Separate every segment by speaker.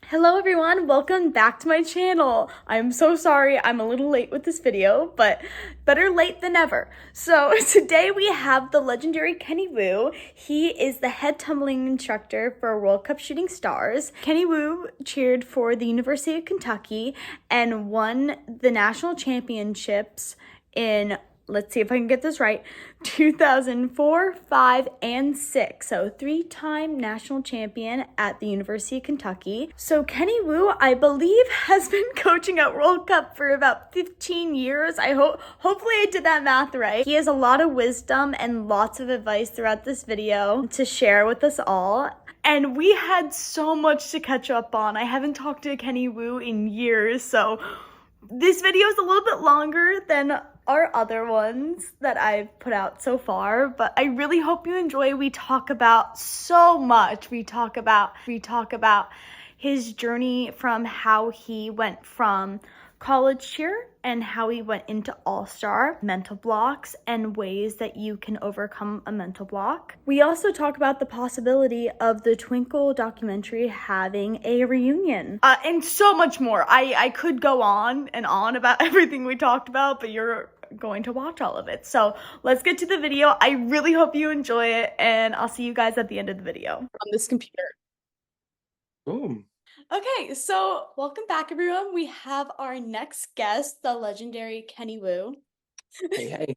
Speaker 1: Hello everyone, welcome back to my channel. I'm so sorry I'm a little late with this video, but better late than never. So today we have the legendary Kenny Wu. He is the head tumbling instructor for World Cup Shooting Stars. Kenny Wu cheered for the University of Kentucky and won the national championships in, let's see if I can get this right, 2004, 5, and 6. So three-time national champion at the University of Kentucky. So Kenny Wu, I believe, has been coaching at World Cup for about 15 years. Hopefully I did that math right. He has a lot of wisdom and lots of advice throughout this video to share with us all. And we had so much to catch up on. I haven't talked to Kenny Wu in years, so this video is a little bit longer than our other ones that I've put out so far, but I really hope you enjoy. We talk about so much. We talk about his journey from how he went from college cheer and how he went into all-star, mental blocks, and ways that you can overcome a mental block. We also talk about the possibility of the Twinkle documentary having a reunion, and so much more. I could go on and on about everything we talked about, but you're going to watch all of it. So let's get to the video. I really hope you enjoy it, and I'll see you guys at the end of the video. On this computer.
Speaker 2: Boom.
Speaker 1: Okay, so welcome back, everyone. We have our next guest, the legendary Kenny Wu.
Speaker 2: Hey, hey,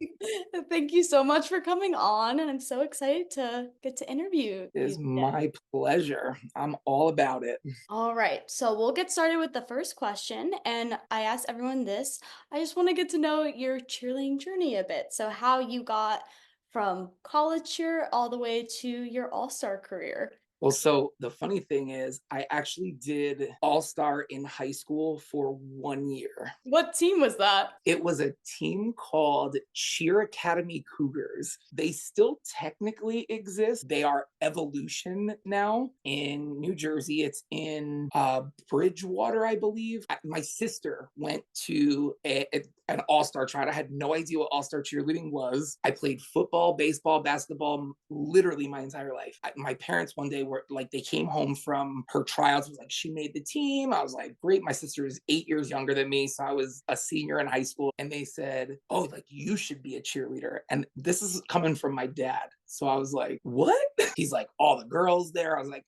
Speaker 1: Thank you so much for coming on, and I'm so excited to get to interview
Speaker 2: it
Speaker 1: you
Speaker 2: is
Speaker 1: today.
Speaker 2: my pleasure. I'm all about it.
Speaker 1: All right, so we'll get started with the first question, and I ask everyone this. I just want to get to know your cheerleading journey a bit. So how you got from college cheer all the way to your all-star career.
Speaker 2: Well, so the funny thing is, I actually did All Star in high school for 1 year.
Speaker 1: What team was that?
Speaker 2: It was a team called Cheer Academy Cougars. They still technically exist. They are Evolution now in New Jersey. It's in Bridgewater, I believe. My sister went to an all-star tryout. I had no idea what all-star cheerleading was. I played football, baseball, basketball, literally my entire life. My parents one day were like, they came home from her tryouts, was like, she made the team. I was like, great. My sister is 8 years younger than me, so I was a senior in high school. And they said, oh, like you should be a cheerleader. And this is coming from my dad. So I was like, what? He's like, all the girls there. I was like,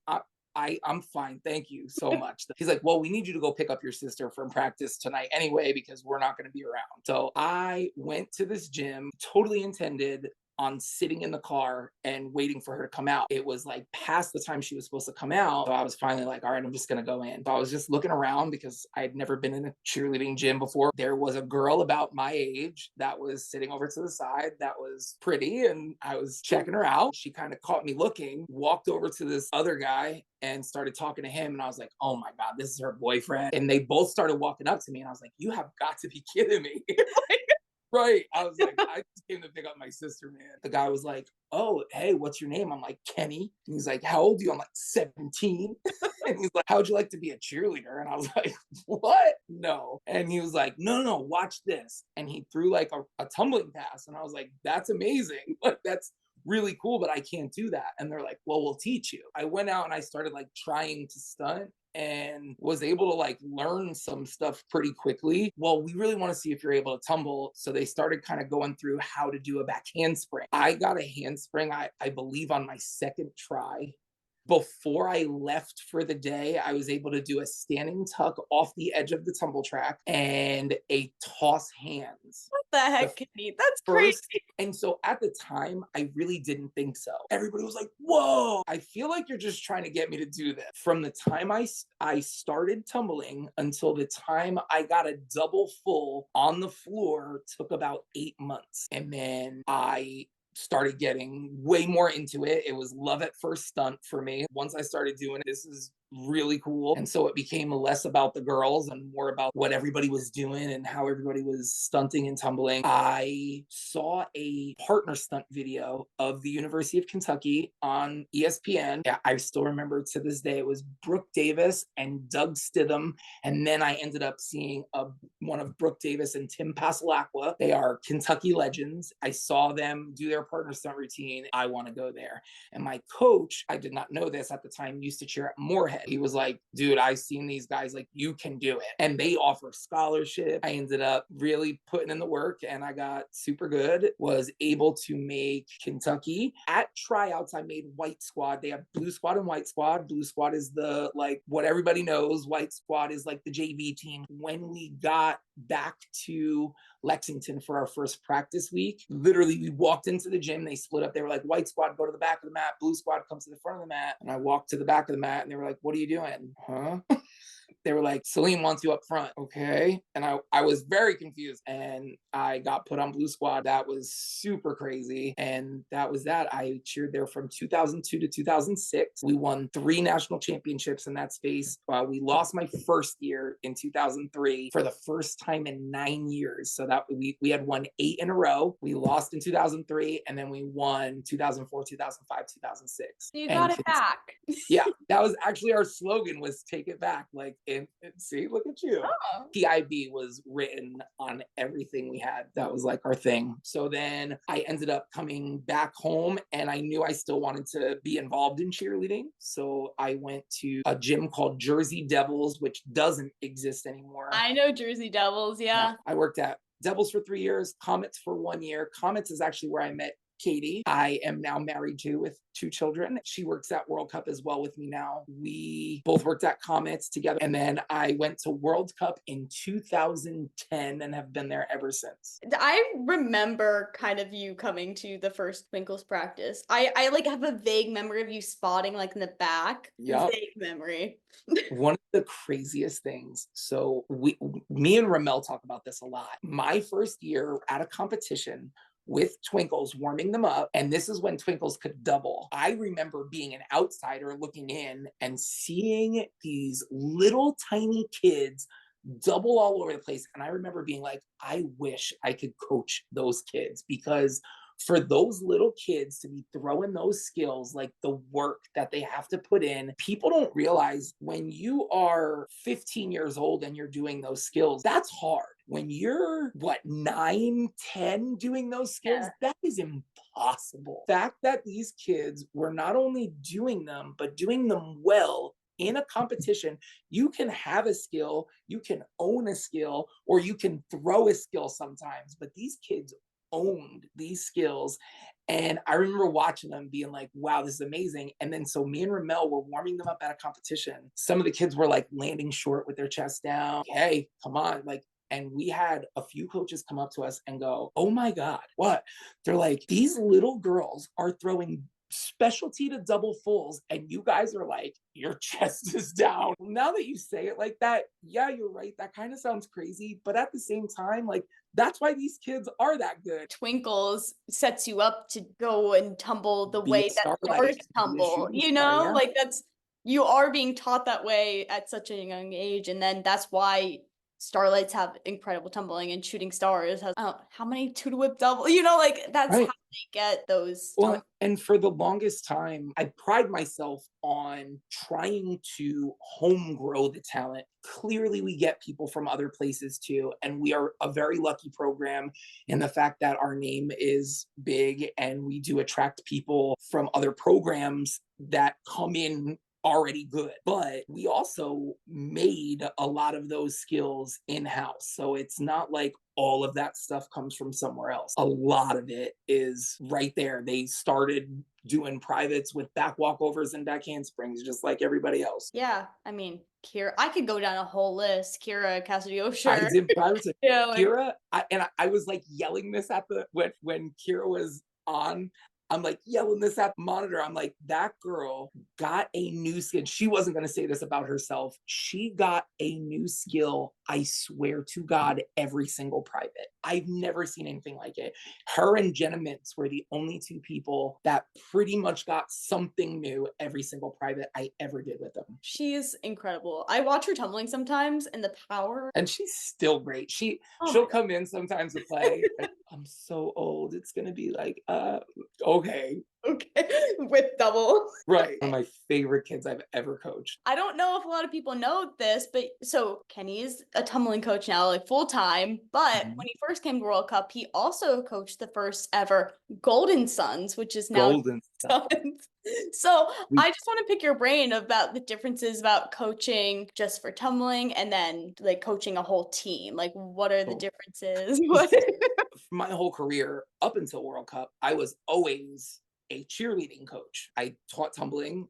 Speaker 2: I'm fine. Thank you so much. He's like, well, we need you to go pick up your sister from practice tonight anyway, because we're not going to be around. So I went to this gym, totally intended on sitting in the car and waiting for her to come out. It was like past the time she was supposed to come out. So I was finally like, all right, I'm just going to go in. So I was just looking around because I had never been in a cheerleading gym before. There was a girl about my age that was sitting over to the side that was pretty, and I was checking her out. She kind of caught me looking, walked over to this other guy and started talking to him. And I was like, oh my God, this is her boyfriend. And they both started walking up to me. And I was like, you have got to be kidding me. Right. I was like, I just came to pick up my sister, man. The guy was like, oh, hey, what's your name? I'm like, Kenny. And he's like, how old are you? I'm like, 17. And he's like, how'd you like to be a cheerleader? And I was like, what? No. And he was like, no, watch this. And he threw like a tumbling pass. And I was like, that's amazing. Like, that's really cool, but I can't do that. And they're like, well, we'll teach you. I went out and I started like trying to stunt and was able to like learn some stuff pretty quickly. Well, we really want to see if you're able to tumble. So they started kind of going through how to do a back handspring. I got a handspring, I believe, on my second try. Before I left for the day, I was able to do a standing tuck off the edge of the tumble track and a toss hands.
Speaker 1: What the
Speaker 2: The
Speaker 1: heck, Kenny? That's crazy.
Speaker 2: first. And so at the time, I really didn't think so. Everybody was like, whoa, I feel like you're just trying to get me to do this. From the time I started tumbling until the time I got a double full on the floor took about 8 months. And then I started getting way more into it. It was love at first stunt for me. Once I started doing it, this is really cool. And so it became less about the girls and more about what everybody was doing and how everybody was stunting and tumbling. I saw a partner stunt video of the University of Kentucky on ESPN. Yeah, I still remember to this day, it was Brooke Davis and Doug Stidham. And then I ended up seeing one of Brooke Davis and Tim Pasalacqua. They are Kentucky legends. I saw them do their partner stunt routine. I want to go there. And my coach, I did not know this at the time, used to cheer at Moorhead. went. He was like, dude, I've seen these guys, like, you can do it. And they offer scholarship. I ended up really putting in the work and I got super good, was able to make Kentucky. At tryouts, I made white squad. They have blue squad and white squad. Blue squad is the, like, what everybody knows. White squad is like the JV team. When we got back to Lexington for our first practice week, literally we walked into the gym, they split up. They were like, white squad, go to the back of the mat. Blue squad comes to the front of the mat. And I walked to the back of the mat and they were like, what are you doing? Huh? They were like, Celine wants you up front. Okay. And I was very confused and I got put on blue squad. That was super crazy. And that was that. I cheered there from 2002 to 2006. We won 3 national championships in that space. We lost my first year in 2003 for the first time in 9 years. So that we had won 8 in a row. We lost in 2003 and then we won 2004, 2005, 2006.
Speaker 1: You got it back.
Speaker 2: Yeah, that was actually our slogan, was take it back. Like, and see, look at you.
Speaker 1: Oh.
Speaker 2: PIB was written on everything we had. That was like our thing. So then I ended up coming back home and I knew I still wanted to be involved in cheerleading. So I went to a gym called Jersey Devils, which doesn't exist anymore.
Speaker 1: I know Jersey Devils, yeah.
Speaker 2: I worked at Devils for 3 years, Comets for 1 year. Comets is actually where I met Katie. I am now married to, with 2 children. She works at World Cup as well with me now. We both worked at Comets together. And then I went to World Cup in 2010 and have been there ever since.
Speaker 1: I remember kind of you coming to the first Twinkles practice. I like have a vague memory of you spotting like in the back.
Speaker 2: Yep.
Speaker 1: Vague memory.
Speaker 2: One of the craziest things. So me and Ramel talk about this a lot. My first year at a competition with Twinkles, warming them up. And this is when Twinkles could double. I remember being an outsider looking in and seeing these little tiny kids double all over the place. And I remember being like, I wish I could coach those kids, because for those little kids to be throwing those skills, like the work that they have to put in, people don't realize when you are 15 years old and you're doing those skills, that's hard. When you're 9, 10 doing those skills, that is impossible. The fact that these kids were not only doing them, but doing them well in a competition. You can have a skill, you can own a skill, or you can throw a skill sometimes, but these kids owned these skills. And I remember watching them being like, wow, this is amazing. And then so me and Ramel were warming them up at a competition. Some of the kids were like landing short with their chest down. Hey, come on. Like, and we had a few coaches come up to us and go, oh my God, what? They're like, these little girls are throwing specialty to double fulls and you guys are like, your chest is down. Now that you say it like that, yeah, you're right, that kind of sounds crazy, but at the same time, like, that's why these kids are that good.
Speaker 1: Twinkles sets you up to go and tumble the way that stars tumble, you know?
Speaker 2: Yeah.
Speaker 1: Like, that's, you are being taught that way at such a young age, and then that's why Starlights have incredible tumbling and Shooting Stars has how many 2-to-whip double, you know, like that's
Speaker 2: Right.
Speaker 1: how they get those.
Speaker 2: Well, and for the longest time, I pride myself on trying to home grow the talent. Clearly, we get people from other places too, and we are a very lucky program in the fact that our name is big and we do attract people from other programs that come in already good. But we also made a lot of those skills in-house. So it's not like all of that stuff comes from somewhere else. A lot of it is right there. They started doing privates with back walkovers and back handsprings, just like everybody else.
Speaker 1: Yeah, I mean, Kira, I could go down a whole list. Kira, Cassidy O'Shea.
Speaker 2: I did privates with
Speaker 1: Yeah, like,
Speaker 2: Kira, I was like yelling this at the when Kira was on. I'm like yelling this at the monitor. I'm like, that girl got a new skill. She wasn't going to say this about herself. She got a new skill, I swear to God, every single private. I've never seen anything like it. Her and Jenna Mintz were the only 2 people that pretty much got something new every single private I ever did with them.
Speaker 1: She is incredible. I watch her tumbling sometimes, and the power.
Speaker 2: And she's still great. She'll come in sometimes to play. I'm so old. It's going to be like, okay.
Speaker 1: Okay, with double.
Speaker 2: Right. One of my favorite kids I've ever coached.
Speaker 1: I don't know if a lot of people know this, but so Kenny is a tumbling coach now, like full time. But
Speaker 2: Mhm.
Speaker 1: when he first came to World Cup, he also coached the first ever Golden Sons, which is now
Speaker 2: Golden stuff.
Speaker 1: Sons. So
Speaker 2: We
Speaker 1: I just want to pick your brain about the differences about coaching just for tumbling and then like coaching a whole team. Like, what are the
Speaker 2: oh,
Speaker 1: differences? What?
Speaker 2: my whole career up until World Cup, I was always a cheerleading coach. I taught tumbling.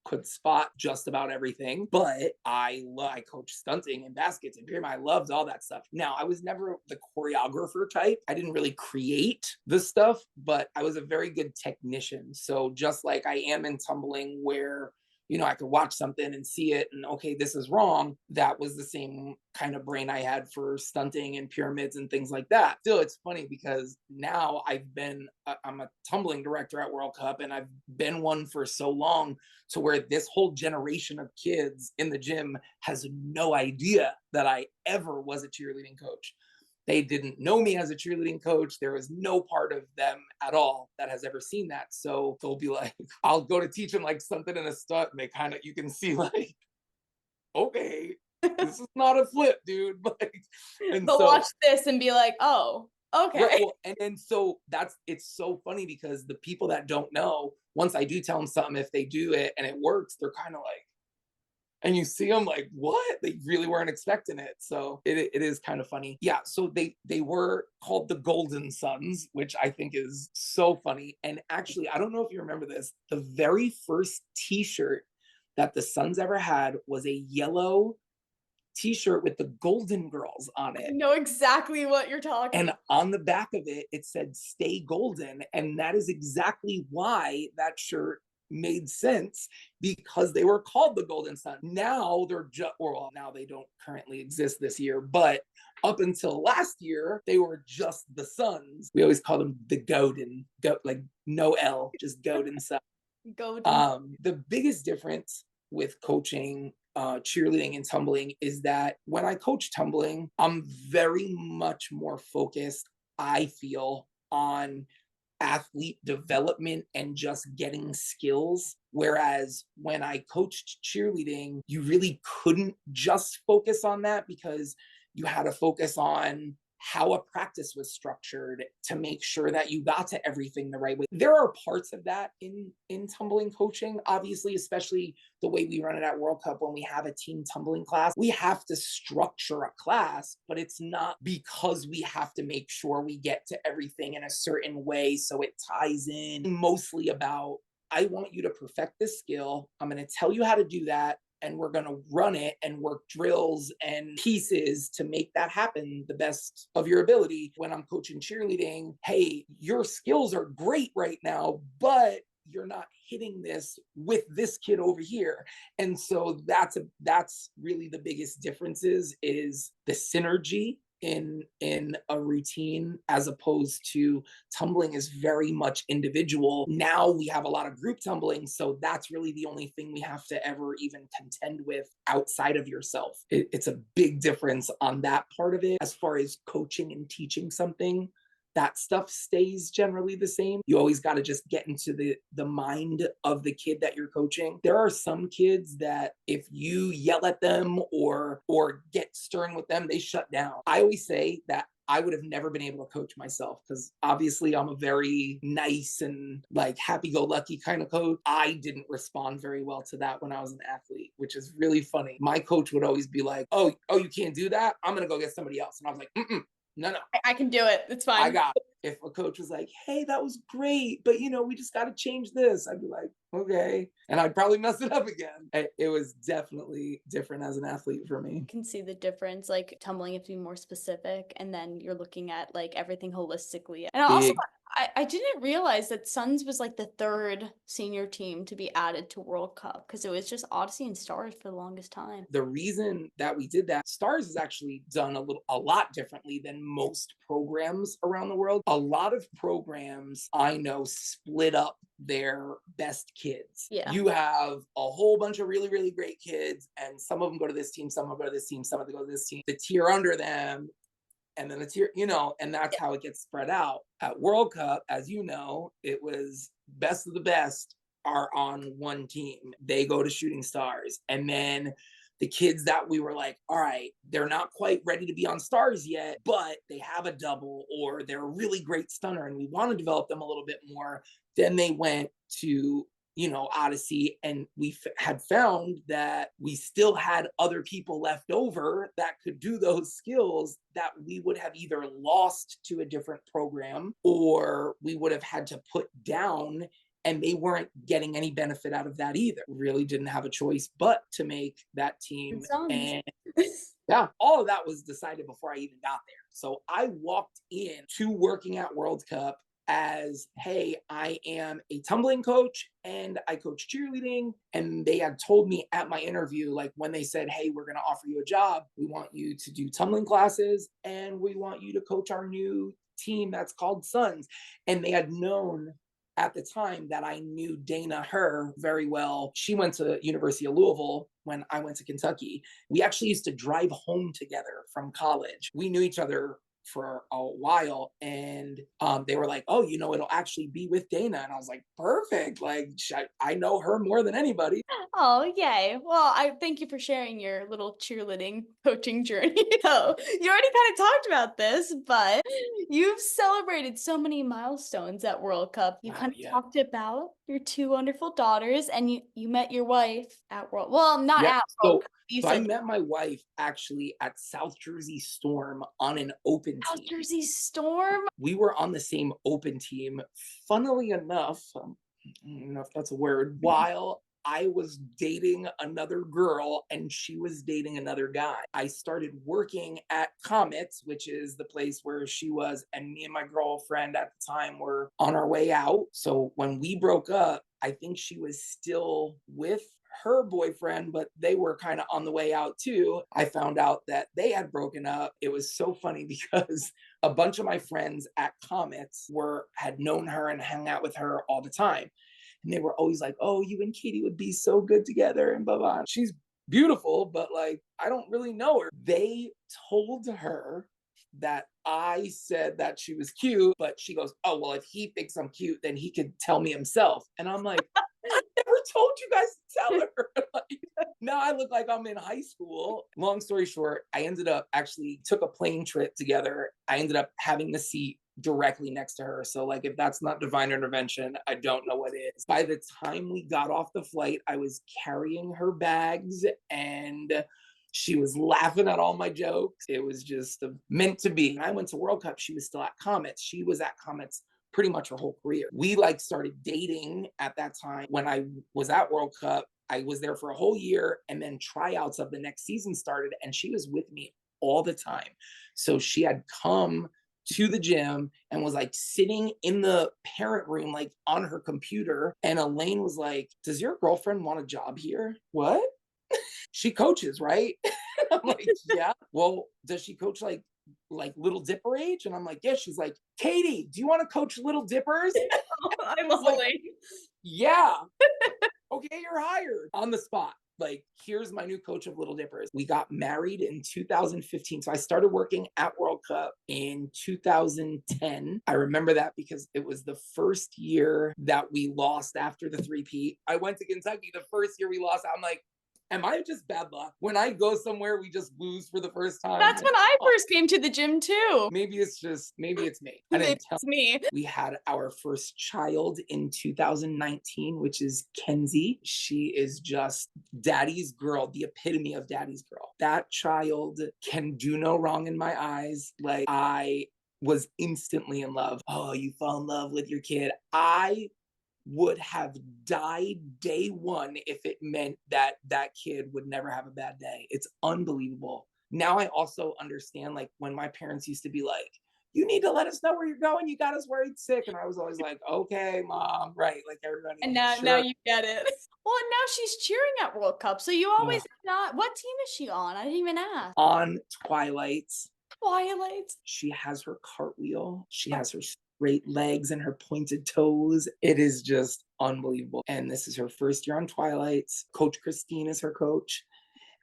Speaker 2: Could spot just about everything, but I coached stunting and baskets and pyramid. I loved all that stuff. Now, I was never the choreographer type. I didn't really create the stuff, but I was a very good technician. So just like I am in tumbling, where I could watch something and see it and okay, this is wrong. That was the same kind of brain I had for stunting and pyramids and things like that. Still, it's funny because now I'm a tumbling director at World Cup and I've been one for so long to where this whole generation of kids in the gym has no idea that I ever was a cheerleading coach. They didn't know me as a cheerleading coach. There was no part of them at all that has ever seen that. So they'll be like, I'll go to teach them like something in a stunt, and you can see like, okay, this is not a flip, dude. Like, and
Speaker 1: They'll watch
Speaker 2: so
Speaker 1: this and be like, oh,
Speaker 2: right,
Speaker 1: okay.
Speaker 2: well, and then so it's so funny because the people that don't know, once I do tell them something, if they do it and it works, they're kind of like, and you see them like, what? They really weren't expecting it. So it is kind of funny. Yeah. So they were called the Golden Sons, which I think is so funny. And actually, I don't know if you remember this. The very first T-shirt that the Suns ever had was a yellow T-shirt with the Golden Girls on
Speaker 1: I
Speaker 2: it.
Speaker 1: know exactly what you're talking
Speaker 2: And
Speaker 1: about.
Speaker 2: on the back of it, it said "Stay Golden," and that is exactly why that shirt made sense, because they were called the Golden Sun. Now they're just, well, now they don't currently exist this year, but up until last year, they were just the Suns. We always call them the Golden, like no L, just Golden Sun.
Speaker 1: Golden.
Speaker 2: The biggest difference with coaching cheerleading and tumbling is that when I coach tumbling, I'm very much more focused, I feel, on athlete development and just getting skills. Whereas when I coached cheerleading, you really couldn't just focus on that because you had to focus on how a practice was structured to make sure that you got to everything the right way. There are parts of that in tumbling coaching, obviously, especially the way we run it at World Cup when we have a team tumbling class. We have to structure a class, but it's not because we have to make sure we get to everything in a certain way so it ties in. Mostly about, I want you to perfect this skill. I'm going to tell you how to do that, and we're going to run it and work drills and pieces to make that happen the best of your ability. When I'm coaching cheerleading, hey, your skills are great right now, but you're not hitting this with this kid over here. And so that's really the biggest differences, is the synergy in a routine, as opposed to tumbling is very much individual. Now we have a lot of group tumbling, so that's really the only thing we have to ever even contend with outside of yourself. It's a big difference on that part of it. As far as coaching and teaching something, that stuff stays generally the same. You always got to just get into the mind of the kid that you're coaching. There are some kids that if you yell at them or get stern with them, they shut down. I always say that I would have never been able to coach myself because obviously I'm a very nice and like happy-go-lucky kind of coach. I didn't respond very well to that when I was an athlete, which is really funny. My coach would always be like, "Oh, you can't do that. I'm gonna go get somebody else," and I was like, "Mm-mm, no, no,
Speaker 1: I can do it. It's
Speaker 2: I
Speaker 1: fine.
Speaker 2: got it." If a coach was like, "Hey, that was great, but we just got to change this," I'd be like, "Okay," and I'd probably mess it up again. It was definitely different as an athlete for me.
Speaker 1: Can see the difference. Like tumbling, you have to be more specific, and then you're looking at like everything holistically. And also,
Speaker 2: Big.
Speaker 1: I didn't realize that Suns was like the third senior team to be added to World Cup because it was just Odyssey and Stars for the longest time.
Speaker 2: The reason that we did that, Stars is actually done a lot differently than most programs around the world. A lot of programs I know split up their best kids.
Speaker 1: Yeah.
Speaker 2: You have a whole bunch of really, really great kids, and some of them go to this team, some of them go to this team, some of them go to this team. The tier under them and then it's here, and that's how it gets spread out. At World Cup, as you know, it was best of the best are on one team. They go to shooting stars. And then the kids that we were like, all right, they're not quite ready to be on stars yet, but they have a double or they're a really great stunner and we want to develop them a little bit more. Then they went to Odyssey, and we had found that we still had other people left over that could do those skills that we would have either lost to a different program or we would have had to put down, and they weren't getting any benefit out of that either. Really didn't have a choice but to make that team. And yeah, all of that was decided before I even got there. So I walked in to working at World Cup as, hey, I am a tumbling coach and I coach cheerleading. And they had told me at my interview, like when they said, hey, we're going to offer you a job, we want you to do tumbling classes and we want you to coach our new team that's called Sons. And they had known at the time that I knew Dana Her very well. She went to University of Louisville when I went to Kentucky. We actually used to drive home together from college. We knew each other for a while, and they were like, oh, it'll actually be with Dana. And I was like, perfect. Like, I know her more than anybody.
Speaker 1: Oh, yay. Well, I thank you for sharing your little cheerleading coaching journey. So you already kind of talked about this, but you've celebrated so many milestones at World Cup. You kind of talked about your two wonderful daughters, and you met your wife at World. Well, not
Speaker 2: Yep.
Speaker 1: at World Cup. You
Speaker 2: So I
Speaker 1: said
Speaker 2: met my wife actually at South Jersey Storm on an open
Speaker 1: South
Speaker 2: team.
Speaker 1: Jersey Storm.
Speaker 2: We were on the same open team. Funnily enough, I don't know if that's a word, while I was dating another girl and she was dating another guy. I started working at Comets, which is the place where she was, and me and my girlfriend at the time were on our way out. So when we broke up, I think she was still with her boyfriend, but they were kind of on the way out too. I found out that they had broken up. It was so funny because a bunch of my friends at Comets had known her and hung out with her all the time. And they were always like, oh, you and Katie would be so good together and blah, blah. She's beautiful, but like, I don't really know her. They told her that I said that she was cute, but she goes, oh, well, if he thinks I'm cute, then he could tell me himself. And I'm like, I never told you guys to tell her. Like, now I look like I'm in high school. Long story short, I ended up actually took a plane trip together. I ended up having the seat directly next to her. So like, if that's not divine intervention, I don't know what is. By the time we got off the flight, I was carrying her bags and she was laughing at all my jokes. It was just meant to be. When I went to World Cup, she was still at Comets. She was at Comets pretty much her whole career. We like started dating at that time. When I was at World Cup, I was there for a whole year, and then tryouts of the next season started, and she was with me all the time. So she had come to the gym and was like sitting in the parent room, like on her computer. And Elaine was like, does your girlfriend want a job here? What? She coaches, right? I'm like, yeah. Well, does she coach like Little Dipper age? And I'm like, yeah. She's like, Katie, do you want to coach Little Dippers?
Speaker 1: I love
Speaker 2: like, yeah. Okay, you're hired on the spot. Like, here's my new coach of Little Dippers. We got married in 2015. So I started working at World Cup in 2010. I remember that because it was the first year that we lost after the three-peat. I went to Kentucky the first year we lost. I'm like, am I just bad luck? When I go somewhere, we just lose for the first time.
Speaker 1: That's when I first came to the gym too.
Speaker 2: Maybe it's me.
Speaker 1: I didn't tell me.
Speaker 2: We had our first child in 2019, which is Kenzie. She is just daddy's girl, the epitome of daddy's girl. That child can do no wrong in my eyes. Like, I was instantly in love. Oh, you fall in love with your kid. I would have died day one if it meant that that kid would never have a bad day. It's unbelievable. Now I also understand, like, when my parents used to be like, you need to let us know where you're going. You got us worried sick. And I was always like, okay, mom. Right. Like everybody.
Speaker 1: And now you get it. Well, now she's cheering at World Cup. So you always not. What team is she on? I didn't even ask.
Speaker 2: On Twilight's.
Speaker 1: Twilight.
Speaker 2: She has her cartwheel. She has her straight legs and her pointed toes. It is just unbelievable. And this is her first year on Twilight's. Coach Christine is her coach.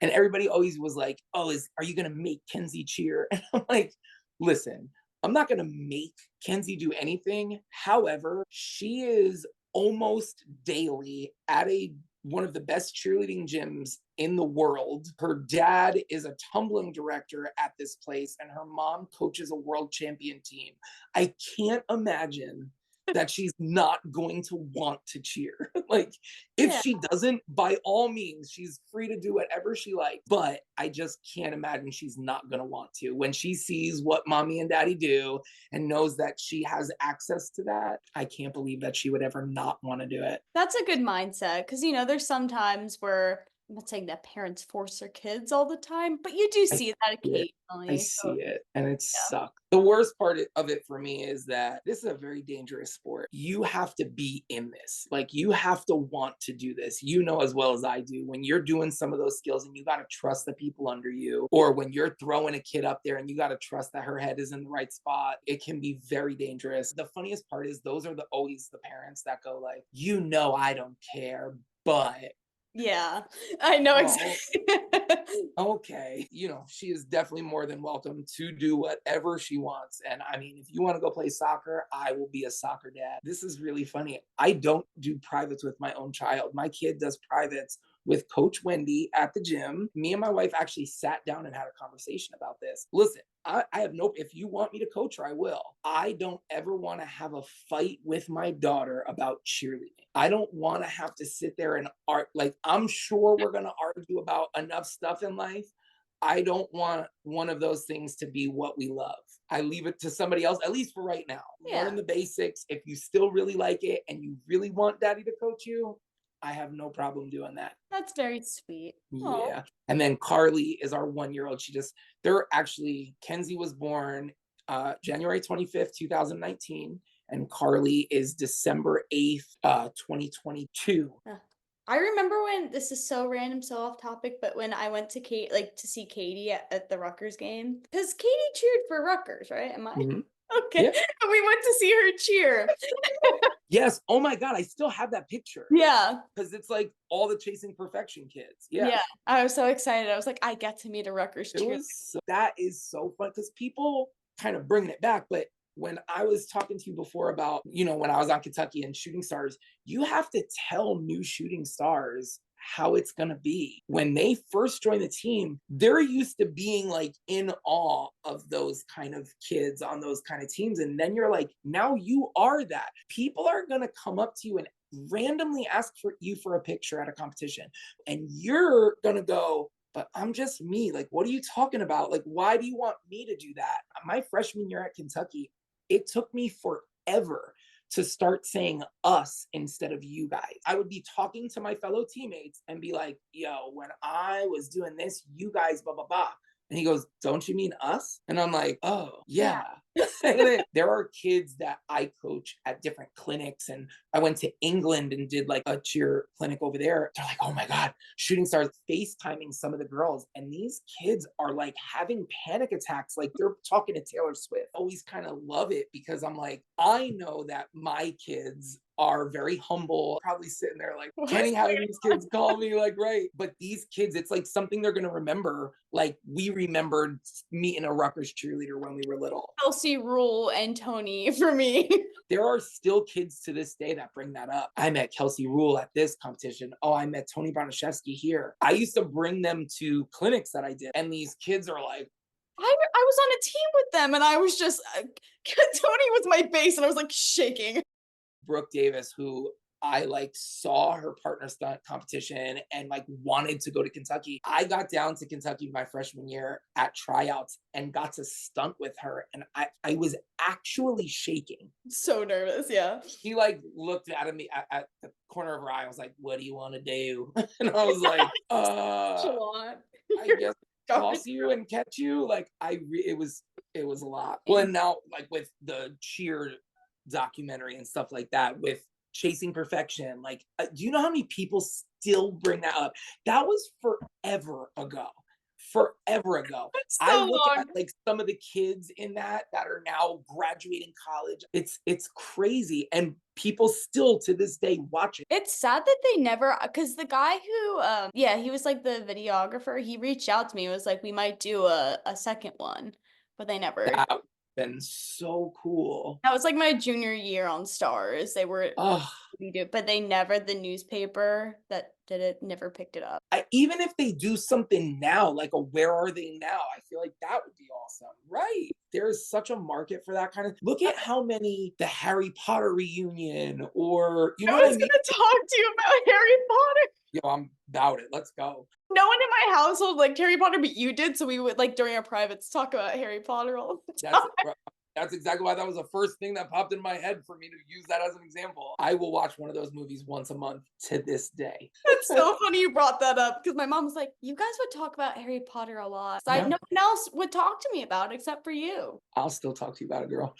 Speaker 2: And everybody always was like, oh, are you going to make Kenzie cheer? And I'm like, Listen, I'm not going to make Kenzie do anything. However, she is almost daily at a one of the best cheerleading gyms in the world. Her dad is a tumbling director at this place, and her mom coaches a world champion team. I can't imagine that she's not going to want to cheer. Like, if
Speaker 1: Yeah.
Speaker 2: she doesn't, by all means, she's free to do whatever she likes. But I just can't imagine she's not going to want to. When she sees what mommy and daddy do and knows that she has access to that, I can't believe that she would ever not want to do it.
Speaker 1: That's a good mindset because, there's some times where I'm not saying that parents force their kids all the time, but you do
Speaker 2: I
Speaker 1: see that
Speaker 2: see it. I
Speaker 1: occasionally. So,
Speaker 2: see it, and it
Speaker 1: yeah.
Speaker 2: sucks. The worst part of it for me is that this is a very dangerous sport. You have to be in this. Like, you have to want to do this. You know as well as I do, when you're doing some of those skills and you got to trust the people under you, or when you're throwing a kid up there and you got to trust that her head is in the right spot, it can be very dangerous. The funniest part is those are always the parents that go like, I don't care, but
Speaker 1: Yeah, I know
Speaker 2: oh,
Speaker 1: exactly.
Speaker 2: okay, she is definitely more than welcome to do whatever she wants. And I mean, if you want to go play soccer, I will be a soccer dad. This is really funny. I don't do privates with my own child. My kid does privates with Coach Wendy at the gym. Me and my wife actually sat down and had a conversation about this. Listen, I have if you want me to coach her, I will. I don't ever want to have a fight with my daughter about cheerleading. I don't want to have to sit there and like, I'm sure we're going to argue about enough stuff in life. I don't want one of those things to be what we love. I leave it to somebody else, at least for right now.
Speaker 1: Yeah,
Speaker 2: Learn the basics. If you still really like it and you really want daddy to coach you, I have no problem doing that.
Speaker 1: that's very sweet. Oh,
Speaker 2: Yeah. And then Carly is our 1 year old. They're actually, Kenzie was born January 25th, 2019. And Carly is December 8th, 2022.
Speaker 1: I remember when this is so random, so off topic, but when I went to to see Katie at the Rutgers game, because Katie cheered for Rutgers, right? Am I?
Speaker 2: Mhm.
Speaker 1: Okay.
Speaker 2: Yeah.
Speaker 1: And we went to see her cheer.
Speaker 2: Yes. Oh my God. I still have that picture
Speaker 1: Yeah.
Speaker 2: because it's like all the Chasing Perfection kids. Yeah.
Speaker 1: Yeah. I was so excited. I was like, I get to meet a Rutgers cheer.
Speaker 2: That is so fun because people kind of bringing it back. But when I was talking to you before about, when I was on Kentucky and shooting stars, you have to tell new shooting stars how it's going to be. When they first join the team, they're used to being like in awe of those kind of kids on those kind of teams. And then you're like, now you are that. People are going to come up to you and randomly ask for you for a picture at a competition. And you're going to go, but I'm just me. Like, what are you talking about? Like, why do you want me to do that? My freshman year at Kentucky, it took me forever to start saying us instead of you guys. I would be talking to my fellow teammates and be like, yo, when I was doing this, you guys, blah, blah, blah. And he goes, don't you mean us? And I'm like, oh, yeah. And then there are kids that I coach at different clinics. And I went to England and did like a cheer clinic over there. They're like, oh my God, shooting stars FaceTiming some of the girls. And these kids are like having panic attacks. Like they're talking to Taylor Swift. I always kind of love it because I'm like, I know that my kids are very humble, probably sitting there like, Kenny, how do these kids call me? Like, right. But these kids, it's like something they're going to remember. Like we remembered meeting a Rutgers cheerleader when we were little.
Speaker 1: Kelsey, Rule, and Tony for me.
Speaker 2: There are still kids to this day that bring that up. I met Kelsey Rule at this competition. Oh, I met Tony Bonashevsky here. I used to bring them to clinics that I did. And these kids are like,
Speaker 1: I was on a team with them and I was just, Tony was my base and I was like shaking.
Speaker 2: Brooke Davis, who I like saw her partner stunt competition and like wanted to go to Kentucky. I got down to Kentucky my freshman year at tryouts and got to stunt with her. And I was actually shaking.
Speaker 1: So nervous, yeah.
Speaker 2: She like looked at me at the corner of her eye. I was like, what do you want to do? And I was like, I guess toss you and catch you. Like it was a lot. Well, and now like with the cheer documentary and stuff like that with Chasing Perfection, like do you know how many people still bring that up? That was forever ago. I look at like some of the kids in that are now graduating college. It's crazy, and people still to this day watch it.
Speaker 1: It's sad that they never, because the guy who he was like the videographer, he reached out to me and was like, we might do a second one, but they never.
Speaker 2: That would have been so cool.
Speaker 1: That was like my junior year on Stars. They were
Speaker 2: Oh,
Speaker 1: but they never, the newspaper that did it never picked it up.
Speaker 2: even if they do something now, like a Where Are They Now? I feel like that would be awesome, right? There's such a market for that kind of. Look at how many the Harry Potter reunion, or you
Speaker 1: I
Speaker 2: know what I
Speaker 1: was
Speaker 2: mean?
Speaker 1: gonna talk to you about Harry Potter.
Speaker 2: Yo, I'm about it. Let's go.
Speaker 1: No one in my household liked Harry Potter, but you did, so we would like during our privates talk about Harry Potter all the
Speaker 2: That's
Speaker 1: time.
Speaker 2: it, bro. That's exactly why that was the first thing that popped in my head for me to use that as an example. I will watch one of those movies once a month to this day.
Speaker 1: It's so funny you brought that up because my mom was like, "You guys would talk about Harry Potter a lot." So
Speaker 2: Yeah,
Speaker 1: no one else would talk to me about it except for you.
Speaker 2: I'll still talk to you about it, girl.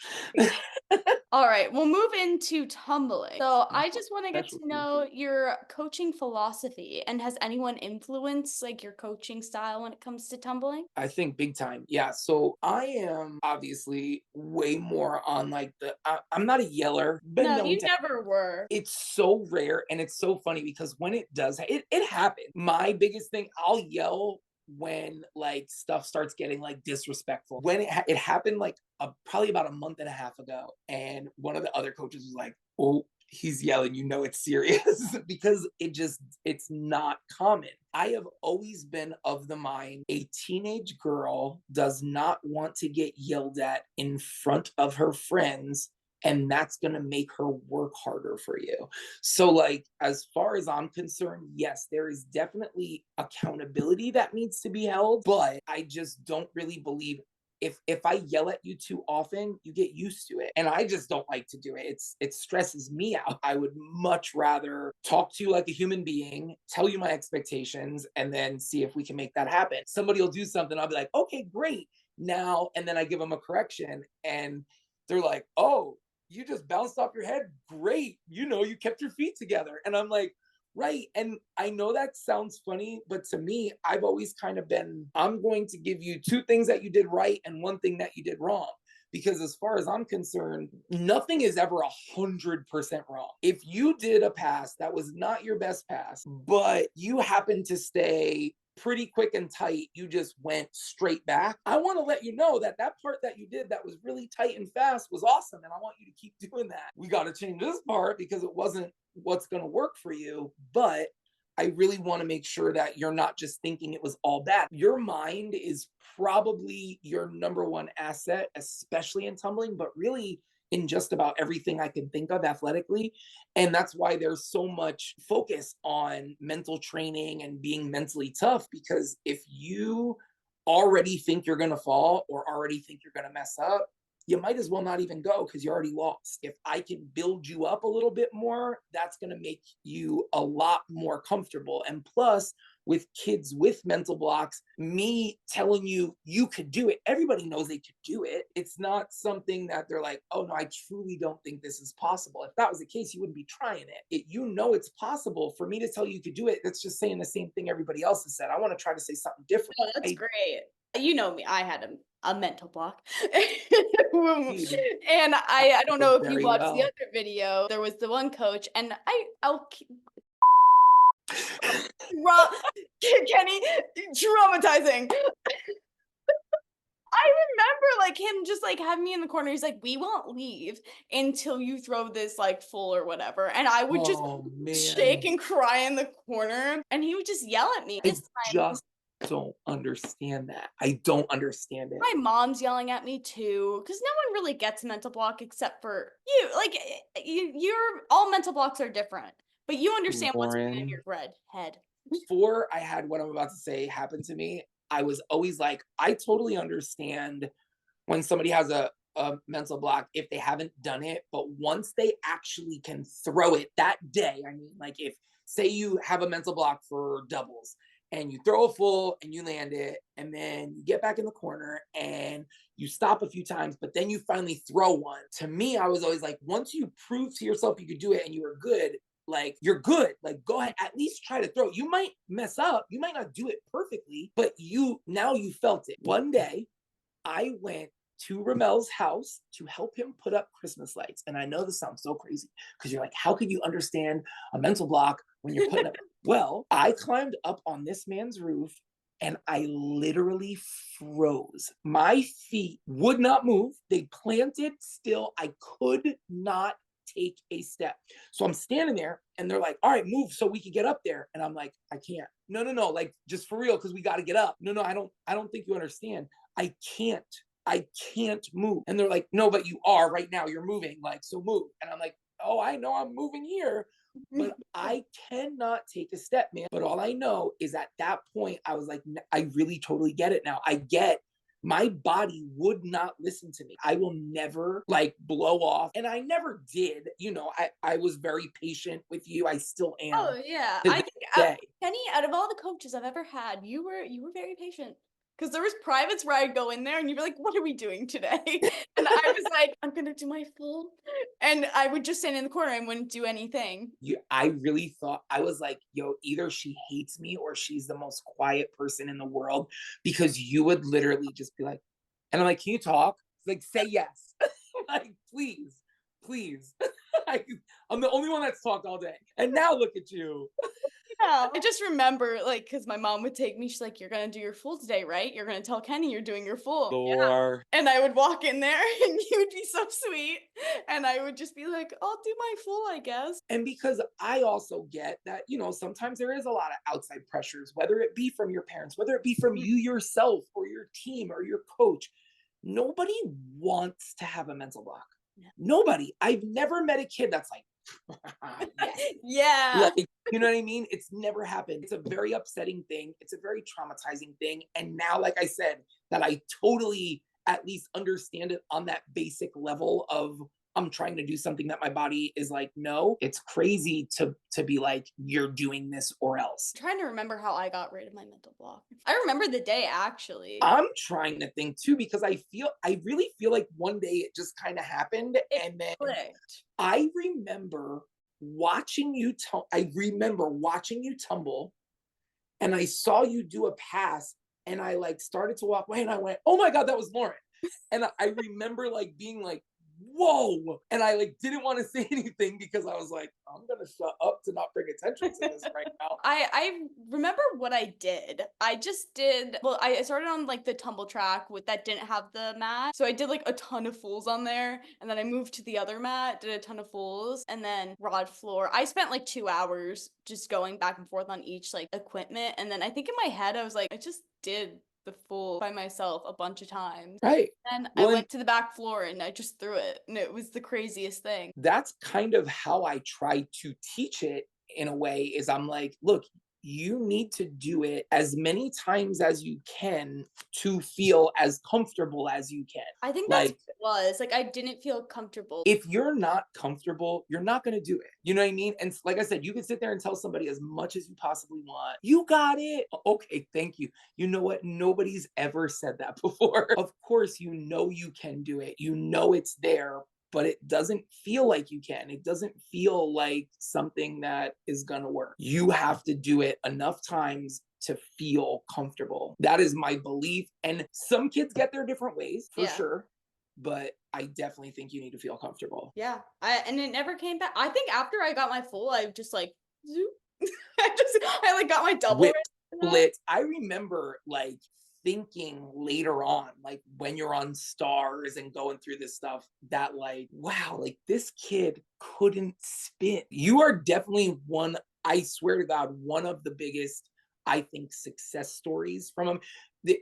Speaker 1: All right, we'll move into tumbling. So I just want to get to
Speaker 2: Specialty.
Speaker 1: know your coaching philosophy, and has anyone influenced like your coaching style when it comes to tumbling?
Speaker 2: I think big time. Yeah. So I am obviously way more on like I'm not a yeller, been
Speaker 1: No,
Speaker 2: known
Speaker 1: you
Speaker 2: to.
Speaker 1: never were.
Speaker 2: It's so rare and it's so funny because when it does, it happens. My biggest thing, I'll yell when like stuff starts getting like disrespectful. When it happened like probably about a month and a half ago, and one of the other coaches was like, "Oh, he's yelling, you know it's serious," because it's not common. I have always been of the mind a teenage girl does not want to get yelled at in front of her friends, and that's going to make her work harder for you. So like as far as I'm concerned, yes, there is definitely accountability that needs to be held, but I just don't really believe if I yell at you too often, you get used to it. And I just don't like to do it. It stresses me out. I would much rather talk to you like a human being, tell you my expectations, and then see if we can make that happen. Somebody will do something, I'll be like, okay, great. Now, and then I give them a correction, and they're like, oh, you just bounced off your head. Great. You kept your feet together. And I'm like, right. And I know that sounds funny, but to me, I've always kind of been, I'm going to give you two things that you did right and one thing that you did wrong. Because as far as I'm concerned, nothing is ever 100% wrong. If you did a pass that was not your best pass, but you happened to stay pretty quick and tight, you just went straight back. I want to let you know that that part that you did that was really tight and fast was awesome. And I want you to keep doing that. We got to change this part because it wasn't what's going to work for you. But I really want to make sure that you're not just thinking it was all bad. Your mind is probably your number one asset, especially in tumbling, but really in just about everything I can think of athletically. And that's why there's so much focus on mental training and being mentally tough, because if you already think you're going to fall or already think you're going to mess up, you might as well not even go because you already lost. If I can build you up a little bit more, that's going to make you a lot more comfortable. And plus, with kids with mental blocks, me telling you you could do it, everybody knows they could do it. It's not something that they're like, oh no, I truly don't think this is possible. If that was the case, you wouldn't be trying it. It's possible. For me to tell you could do it, that's just saying the same thing everybody else has said. I want to try to say something different.
Speaker 1: Oh, that's great. You know me, I had a mental block. And I don't know if you
Speaker 2: Very
Speaker 1: watched the
Speaker 2: well.
Speaker 1: other video. There was the one coach, and Kenny, traumatizing. I remember like him just like having me in the corner. He's like, "We won't leave until you throw this like full or whatever." And I would just
Speaker 2: Oh
Speaker 1: shake
Speaker 2: man.
Speaker 1: and cry in the corner, and he would just yell at me.
Speaker 2: I
Speaker 1: This time,
Speaker 2: just don't understand that. I don't understand it.
Speaker 1: my mom's yelling at me too, because no one really gets a mental block except for you. Like you're all mental blocks are different, but you understand what's going on in
Speaker 2: Lauren,
Speaker 1: your head.
Speaker 2: before I had what I'm about to say happen to me, I was always like, I totally understand when somebody has a mental block if they haven't done it, but once they actually can throw it that day, I mean, like if say you have a mental block for doubles and you throw a full and you land it, and then you get back in the corner and you stop a few times, but then you finally throw one. To me, I was always like, once you prove to yourself you could do it and you were good, like you're good, like go ahead, at least try to throw. You might mess up, you might not do it perfectly, but you felt it. One day I went to Ramel's house to help him put up Christmas lights. And I know this sounds so crazy because you're like, how could you understand a mental block when you're putting up? Well, I climbed up on this man's roof and I literally froze. My feet would not move. They planted still. I could not take a step. So I'm standing there and they're like, all right, move so we can get up there. And I'm like, I can't. No, no, no. Like just for real, because we got to get up. No, no, I don't think you understand. I can't. I can't move. And they're like, no, but you are right now. You're moving. Like, so move. And I'm like, oh, I know I'm moving here, but I cannot take a step, man. But all I know is at that point, I was like, I really totally get it now. I get my body would not listen to me. I will never like blow off. And I never did. I was very patient with you. I still am
Speaker 1: Oh yeah,
Speaker 2: to
Speaker 1: I
Speaker 2: this
Speaker 1: think
Speaker 2: day.
Speaker 1: Kenny, out of all the coaches I've ever had, you were very patient. Because there was privates where I'd go in there and you'd be like, "What are we doing today?" And I was like, "I'm gonna do my full," and I would just stand in the corner and wouldn't do anything.
Speaker 2: I really thought, I was like, yo, either she hates me or she's the most quiet person in the world, because you would literally just be like, and I'm like, can you talk? Like, say yes. Like, please, please. I, I'm the only one that's talked all day. And now look at you.
Speaker 1: Yeah. I just remember, like, because my mom would take me, she's like, "You're gonna do your full today, right? You're gonna tell Kenny you're doing your full."
Speaker 2: Or
Speaker 1: And I would walk in there and you would be so sweet. And I would just be like, "I'll do my full, I guess."
Speaker 2: and because I also get that, sometimes there is a lot of outside pressures, whether it be from your parents, whether it be from you yourself or your team or your coach. Nobody wants to have a mental block.
Speaker 1: Yeah.
Speaker 2: Nobody. I've never met a kid that's like, yes.
Speaker 1: Yeah.
Speaker 2: Like, you know what I mean? It's never happened. It's a very upsetting thing. It's a very traumatizing thing. And now, like I said, that I totally at least understand it on that basic level of I'm trying to do something that my body is like, no, it's crazy to be like, you're doing this or else.
Speaker 1: I'm trying to remember how I got rid of my mental block. I remember the day actually.
Speaker 2: I'm trying to think too, because I really feel like one day it just kind of happened. And then
Speaker 1: Clicked.
Speaker 2: I remember I remember watching you tumble, and I saw you do a pass, and I like started to walk away and I went, oh my God, that was Lauren. And I remember like being like, whoa. And I like didn't want to say anything because I was like, I'm gonna shut up to not bring attention to this right now.
Speaker 1: I remember what I did. I just did, well, I started on like the tumble track with that didn't have the mat. So I did like a ton of fulls on there. And then I moved to the other mat, did a ton of fulls, and then rod floor. I spent like 2 hours just going back and forth on each like equipment. And then I think in my head, I was like, I just did the full by myself a bunch of times.
Speaker 2: Right.
Speaker 1: And I
Speaker 2: Well,
Speaker 1: went to the back floor and I just threw it. And it was the craziest thing.
Speaker 2: that's kind of how I try to teach it in a way, is I'm like, look, you need to do it as many times as you can to feel as comfortable as you can.
Speaker 1: I think that's
Speaker 2: Like,
Speaker 1: what it was. Like I didn't feel comfortable.
Speaker 2: if you're not comfortable, you're not going to do it. You know what I mean? And like I said, you can sit there and tell somebody as much as you possibly want. You got it. Okay, thank you. You know what? Nobody's ever said that before. Of course, you can do it. You know it's there, but it doesn't feel like you can. It doesn't feel like something that is going to work. You have to do it enough times to feel comfortable. That is my belief. And some kids get there different ways, for sure. But I definitely think you need to feel comfortable.
Speaker 1: Yeah, and it never came back. I think after I got my full, I just like zoop. I like got my double.
Speaker 2: Whip, split. I remember like thinking later on, like when you're on stars and going through this stuff, that like, wow, like this kid couldn't spin. You are definitely one, I swear to God, one of the biggest, I think, success stories from him.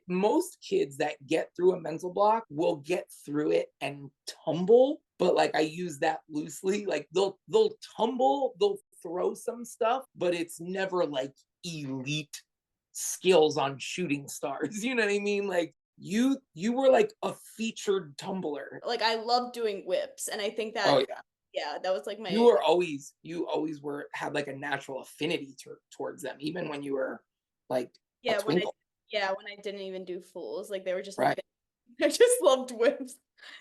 Speaker 2: Most kids that get through a mental block will get through it and tumble, but like I use that loosely. Like they'll tumble, they'll throw some stuff, but it's never like elite skills on shooting stars. You know what I mean? Like you were like a featured tumbler.
Speaker 1: Like I love doing whips, and I think that
Speaker 2: Oh yeah.
Speaker 1: yeah, that was like my
Speaker 2: You always were had like a natural affinity towards them, even when you were like a
Speaker 1: yeah
Speaker 2: twinkle.
Speaker 1: when I didn't even do fulls, like they were just
Speaker 2: Right.
Speaker 1: I just loved whips.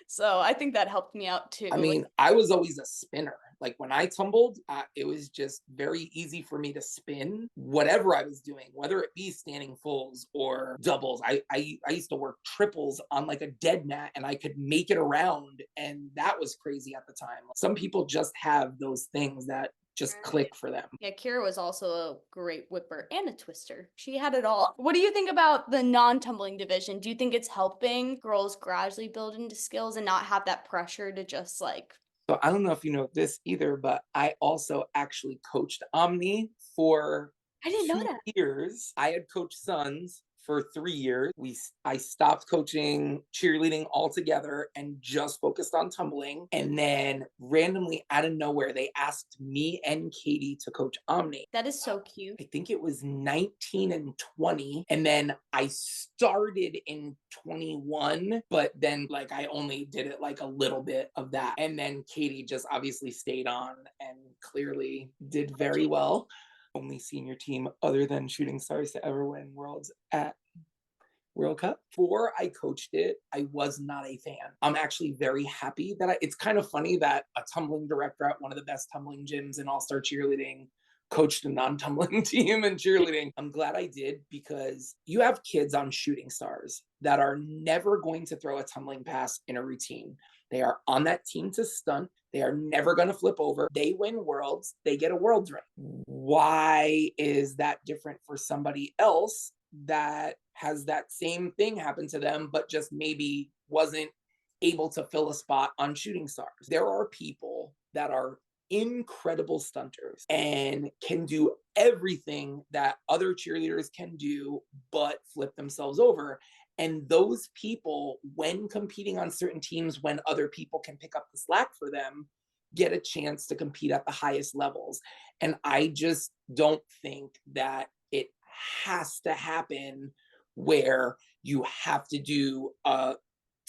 Speaker 1: So I think that helped me out too.
Speaker 2: I mean, I was always a spinner. Like when I tumbled, it was just very easy for me to spin whatever I was doing, whether it be standing fulls or doubles. I used to work triples on like a dead mat and I could make it around. And that was crazy at the time. Some people just have those things that just
Speaker 1: Right.
Speaker 2: click for them.
Speaker 1: Yeah, Kira was also a great whipper and a twister. She had it all. What do you think about the non-tumbling division? Do you think it's helping girls gradually build into skills and not have that pressure to just like
Speaker 2: So I don't know if you know this either, but I also actually coached Omni for
Speaker 1: I didn't know
Speaker 2: 2
Speaker 1: that.
Speaker 2: years. I had coached Sons for 3 years. I stopped coaching cheerleading altogether and just focused on tumbling. And then randomly out of nowhere, they asked me and Katie to coach Omni.
Speaker 1: That is so cute.
Speaker 2: I think it was 19 and 20. And then I started in 21, but then like I only did it like a little bit of that. And then Katie just obviously stayed on and clearly did very well. Only senior team other than Shooting Stars to ever win Worlds at World Cup. Before I coached it, I was not a fan. I'm actually very happy that it's kind of funny that a tumbling director at one of the best tumbling gyms in all-star cheerleading coached a non-tumbling team in cheerleading. I'm glad I did because you have kids on Shooting Stars that are never going to throw a tumbling pass in a routine. They are on that team to stunt. They are never going to flip over. They win worlds. They get a world's ring. Why is that different for somebody else that has that same thing happen to them, but just maybe wasn't able to fill a spot on Shooting Stars? There are people that are incredible stunters and can do everything that other cheerleaders can do, but flip themselves over. And those people, when competing on certain teams, when other people can pick up the slack for them, get a chance to compete at the highest levels. And I just don't think that it has to happen where you have to do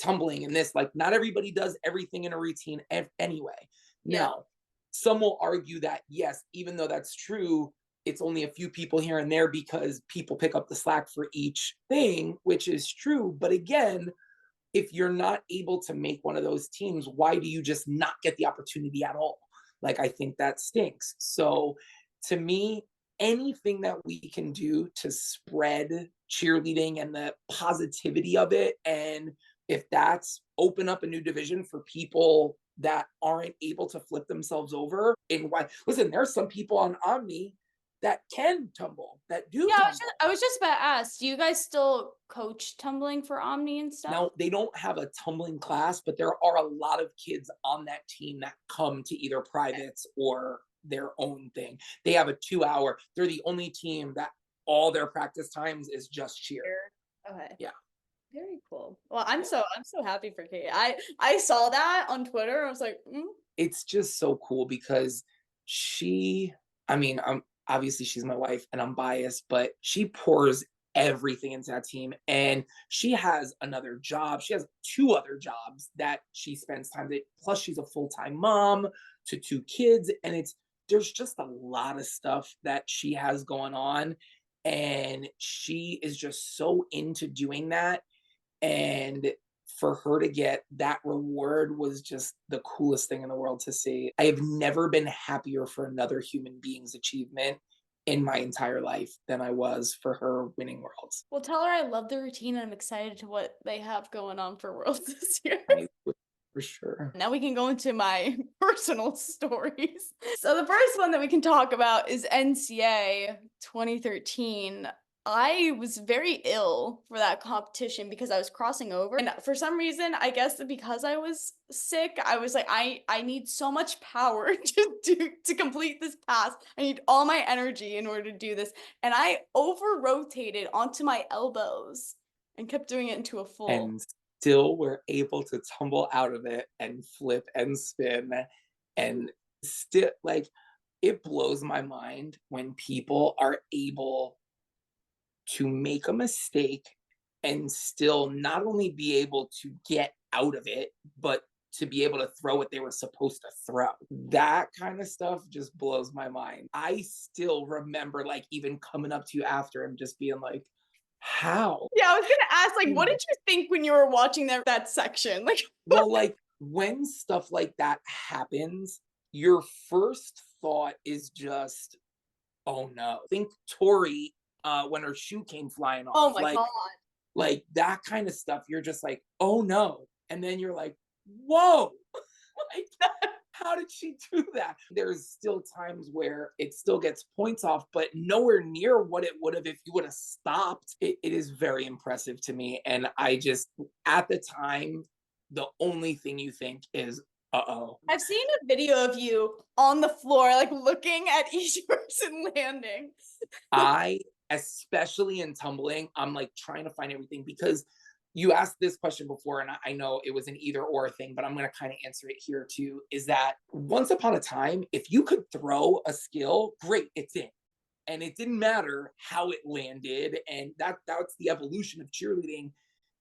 Speaker 2: tumbling in this. Like, not everybody does everything in a routine anyway.
Speaker 1: Yeah.
Speaker 2: Now, some will argue that, yes, even though that's true, it's only a few people here and there because people pick up the slack for each thing, which is true. But again, if you're not able to make one of those teams, why do you just not get the opportunity at all? Like, I think that stinks. So to me, anything that we can do to spread cheerleading and the positivity of it, and if that's open up a new division for people that aren't able to flip themselves over, and why, listen, there's some people on Omni that can tumble, that do
Speaker 1: Yeah,
Speaker 2: tumble.
Speaker 1: I was just about to ask, do you guys still coach tumbling for Omni and stuff?
Speaker 2: Now, they don't have a tumbling class, but there are a lot of kids on that team that come to either privates or their own thing. They have a 2 hour, they're the only team that all their practice times is just cheer.
Speaker 1: Okay.
Speaker 2: Yeah.
Speaker 1: Very cool. Well, I'm so happy for Kate. I saw that on Twitter. I was like,
Speaker 2: It's just so cool because she, I mean, obviously she's my wife and I'm biased, but she pours everything into that team. And she has another job. She has 2 other jobs that she spends time with. Plus, she's a full-time mom to 2 kids. And there's just a lot of stuff that she has going on. And she is just so into doing that. And for her to get that reward was just the coolest thing in the world to see. I have never been happier for another human being's achievement in my entire life than I was for her winning worlds.
Speaker 1: well, tell her I love the routine and I'm excited to what they have going on for Worlds this year.
Speaker 2: I would, for sure.
Speaker 1: Now we can go into my personal stories. So the first one that we can talk about is NCA 2013. I was very ill for that competition because I was crossing over. And for some reason, I guess that because I was sick, I was like, I need so much power to complete this pass. I need all my energy in order to do this. And I over rotated onto my elbows and kept doing it into a full.
Speaker 2: And still were able to tumble out of it and flip and spin and still, like, it blows my mind when people are able to make a mistake and still not only be able to get out of it, but to be able to throw what they were supposed to throw. That kind of stuff just blows my mind. I still remember, like, even coming up to you after and just being like, how?
Speaker 1: Yeah, I was gonna ask, like, what did you think when you were watching that section? Like,
Speaker 2: Well, like, when stuff like that happens, your first thought is just, oh no. Think Tori when her shoe came flying
Speaker 1: oh
Speaker 2: off.
Speaker 1: my god.
Speaker 2: Like that kind of stuff, you're just like, oh no. And then you're like, whoa. Like, How did she do that? There's still times where it still gets points off, but nowhere near what it would have if you would have stopped. It is very impressive to me. And I just, at the time, the only thing you think is, uh-oh.
Speaker 1: I've seen a video of you on the floor, like looking at each person landing.
Speaker 2: I, especially in tumbling, I'm like trying to find everything because you asked this question before, and I know it was an either or thing, but I'm going to kind of answer it here too. Is that once upon a time, if you could throw a skill, great, it's in. And it didn't matter how it landed. And that's the evolution of cheerleading.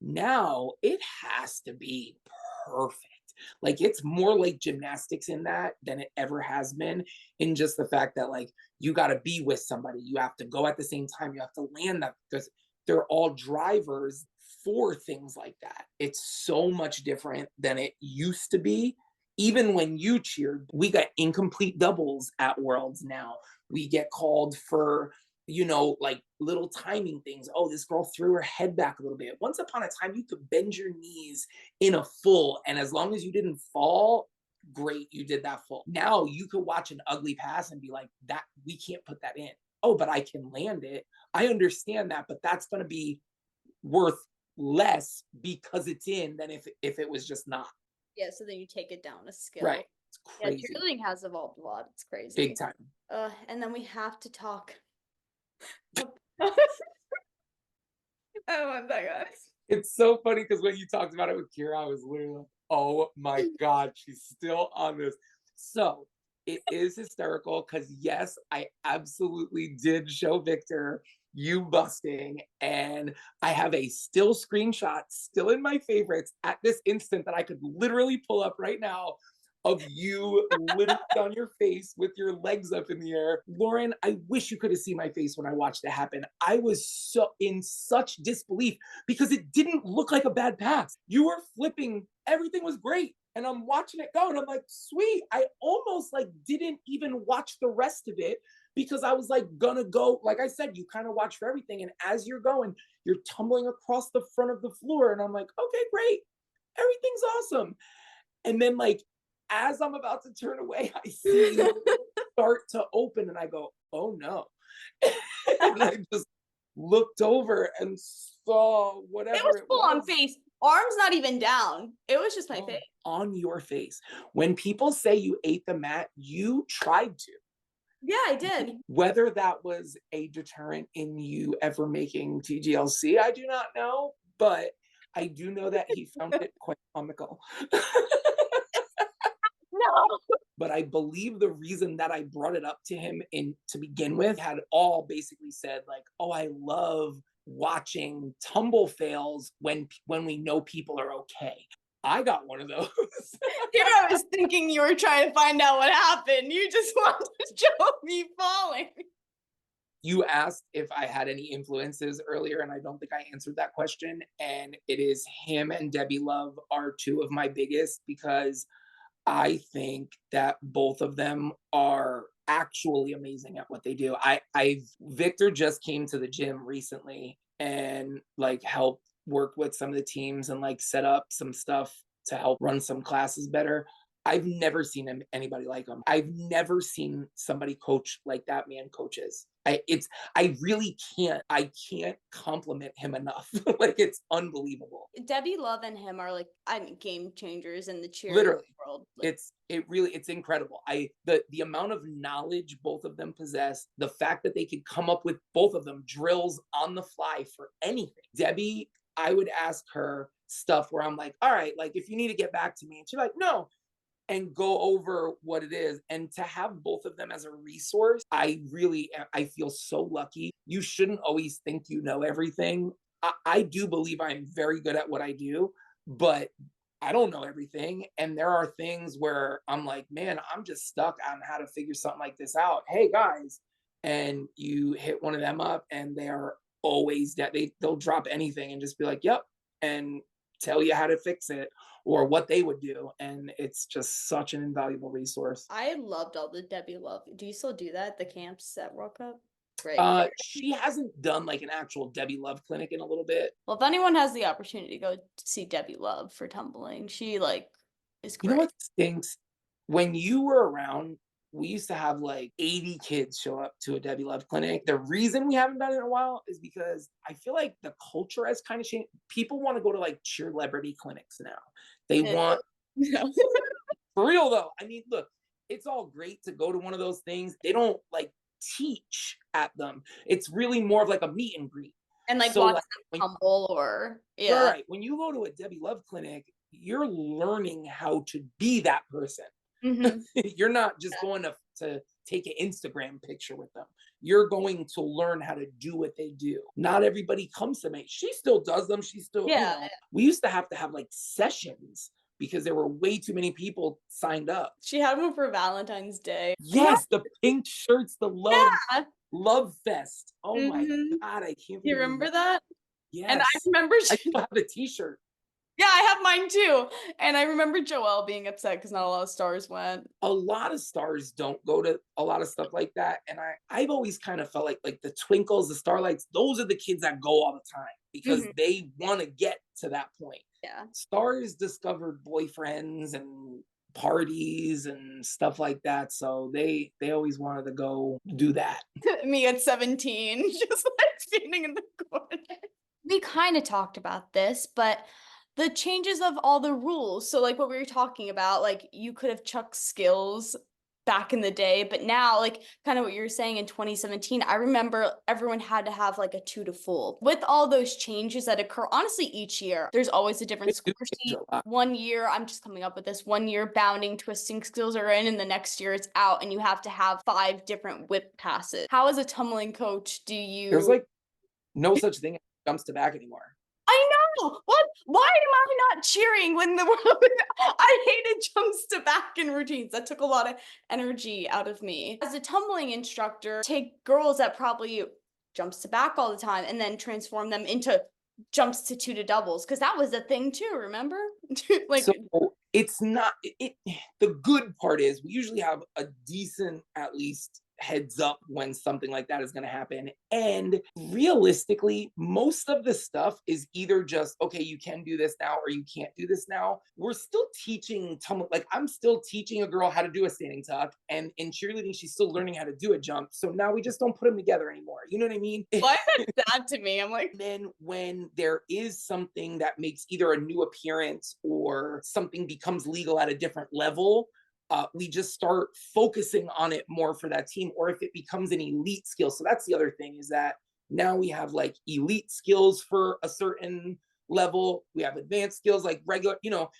Speaker 2: Now it has to be perfect. Like it's more like gymnastics in that than it ever has been, in just the fact that like you got to be with somebody, you have to go at the same time, you have to land that because they're all drivers for things like that. It's so much different than it used to be. Even when you cheered, we got incomplete doubles at Worlds now. We get called for, like little timing things. Oh, this girl threw her head back a little bit. Once upon a time, you could bend your knees in a full, and as long as you didn't fall, great, you did that full. Now you could watch an ugly pass and be like, that we can't put that in. Oh, but I can land it. I understand that, but that's going to be worth less because it's in than if it was just not.
Speaker 1: Yeah, so then you take it down a skill.
Speaker 2: Right. It's
Speaker 1: Yeah,
Speaker 2: crazy.
Speaker 1: cheerleading has evolved a lot. It's crazy.
Speaker 2: Big time.
Speaker 1: And then we have to talk. Oh my god.
Speaker 2: It's so funny because when you talked about it with Kira, I was literally like, oh my God, she's still on this. So it is hysterical because, yes, I absolutely did show Victor you busting. And I have a still screenshot still in my favorites at this instant that I could literally pull up right now of you literally on your face with your legs up in the air. Lauren, I wish you could have seen my face when I watched it happen. I was so in such disbelief because it didn't look like a bad pass. You were flipping, everything was great. And I'm watching it go and I'm like, sweet. I almost like didn't even watch the rest of it because I was like gonna go, like I said, you kind of watch for everything. And as you're going, you're tumbling across the front of the floor. And I'm like, okay, great. Everything's awesome. And then like as I'm about to turn away, I see you start to open and I go, oh no. And I just looked over and saw whatever
Speaker 1: It was full on face. Arms not even down. It was just my face.
Speaker 2: On your face. When people say you ate the mat, you tried to.
Speaker 1: Yeah, I did.
Speaker 2: Whether that was a deterrent in you ever making TGLC, I do not know, but I do know that he found it quite comical.
Speaker 1: No.
Speaker 2: But I believe the reason that I brought it up to him to begin with had all basically said like, oh, I love watching tumble fails when we know people are okay. I got one of those.
Speaker 1: Here I was thinking you were trying to find out what happened. You just wanted to show me falling.
Speaker 2: You asked if I had any influences earlier, and I don't think I answered that question. And it is him and Debbie Love are two of my biggest because I think that both of them are actually amazing at what they do. Victor just came to the gym recently and like helped work with some of the teams and like set up some stuff to help run some classes better. I've never seen anybody like him. I've never seen somebody coach like that man coaches. I really can't compliment him enough. Like it's unbelievable.
Speaker 1: Debbie Love and him are like, I mean, game changers in the cheer world.
Speaker 2: Like, it's incredible. The amount of knowledge both of them possess, the fact that they could come up with both of them drills on the fly for anything. Debbie, I would ask her stuff where I'm like, all right, like if you need to get back to me, and she's like, no, and go over what it is. And to have both of them as a resource, I feel so lucky. You shouldn't always think you know everything. I do believe I'm very good at what I do, but I don't know everything. And there are things where I'm like, man, I'm just stuck on how to figure something like this out. Hey guys, and you hit one of them up and they are always that they'll drop anything and just be like, yep, and tell you how to fix it or what they would do. And it's just such an invaluable resource.
Speaker 1: I loved all the Debbie Love. Do you still do that? The camps at World Cup? Great.
Speaker 2: She hasn't done like an actual Debbie Love clinic in a little bit.
Speaker 1: Well, if anyone has the opportunity to go see Debbie Love for tumbling, she like is great.
Speaker 2: You know what stinks? when you were around, we used to have like 80 kids show up to a Debbie Love clinic. The reason we haven't done it in a while is because I feel like the culture has kind of changed. People want to go to like cheerlebrity clinics now. They
Speaker 1: Yeah.
Speaker 2: want,
Speaker 1: Yeah.
Speaker 2: for real though. I mean, look, it's all great to go to one of those things. They don't like teach at them. It's really more of like a meet and greet.
Speaker 1: And like
Speaker 2: So
Speaker 1: watch
Speaker 2: like
Speaker 1: them
Speaker 2: when
Speaker 1: humble or
Speaker 2: right,
Speaker 1: yeah.
Speaker 2: right, when you go to a Debbie Love clinic, you're learning how to be that person.
Speaker 1: Hmm.
Speaker 2: You're not just going to take an Instagram picture with them. You're going to learn how to do what they do. Not everybody comes to me. She still does them. She still,
Speaker 1: Yeah.
Speaker 2: we used to have like sessions because there were way too many people signed up.
Speaker 1: She had one for Valentine's Day.
Speaker 2: Yes, the pink shirts, the
Speaker 1: Yeah.
Speaker 2: love fest. Oh my
Speaker 1: Hmm.
Speaker 2: God, I can't
Speaker 1: You
Speaker 2: believe
Speaker 1: remember
Speaker 2: that.
Speaker 1: that? And I
Speaker 2: Yes.
Speaker 1: remember,
Speaker 2: I still have the t-shirt.
Speaker 1: yeah, I have mine too. And I remember Joelle being upset because not a lot of stars went.
Speaker 2: A lot of stars don't go to a lot of stuff like that. And I've always kind of felt like the twinkles, the starlights, those are the kids that go all the time because
Speaker 1: Hmm.
Speaker 2: they want to get to that point.
Speaker 1: Yeah.
Speaker 2: Stars discovered boyfriends and parties and stuff like that. So they always wanted to go do that.
Speaker 1: Me at 17, just like standing in the corner. We kind of talked about this, but the changes of all the rules. So, like what we were talking about, like you could have chucked skills back in the day, but now, like kind of what you were saying in 2017, I remember everyone had to have like a two to full. With all those changes that occur, honestly, each year, there's always a different
Speaker 2: They do
Speaker 1: score
Speaker 2: change
Speaker 1: sheet.
Speaker 2: a lot.
Speaker 1: One year, I'm just coming up with this, one year bounding, twisting skills are in, and the next year it's out, and you have to have 5 different whip passes. How, as a tumbling coach, do
Speaker 2: There's
Speaker 1: you
Speaker 2: like no such thing as jumps to back anymore.
Speaker 1: I know. What? Why am I not cheering when the world? I hated jumps to back and routines. That took a lot of energy out of me. As a tumbling instructor, take girls that probably jumps to back all the time and then transform them into jumps to two to doubles because that was the thing too. Remember?
Speaker 2: So
Speaker 1: Like,
Speaker 2: it's not the good part is we usually have a decent at least heads up when something like that is going to happen, and realistically most of the stuff is either just okay, you can do this now or you can't do this now. We're still teaching like I'm still teaching a girl how to do a standing tuck, and in cheerleading she's still learning how to do a jump, so now we just don't put them together anymore, you know what I mean?
Speaker 1: why is that sad to me? I'm like,
Speaker 2: Then when there is something that makes either a new appearance or something becomes legal at a different level, we just start focusing on it more for that team, or if it becomes an elite skill. So that's the other thing is that now we have like elite skills for a certain level. We have advanced skills like regular,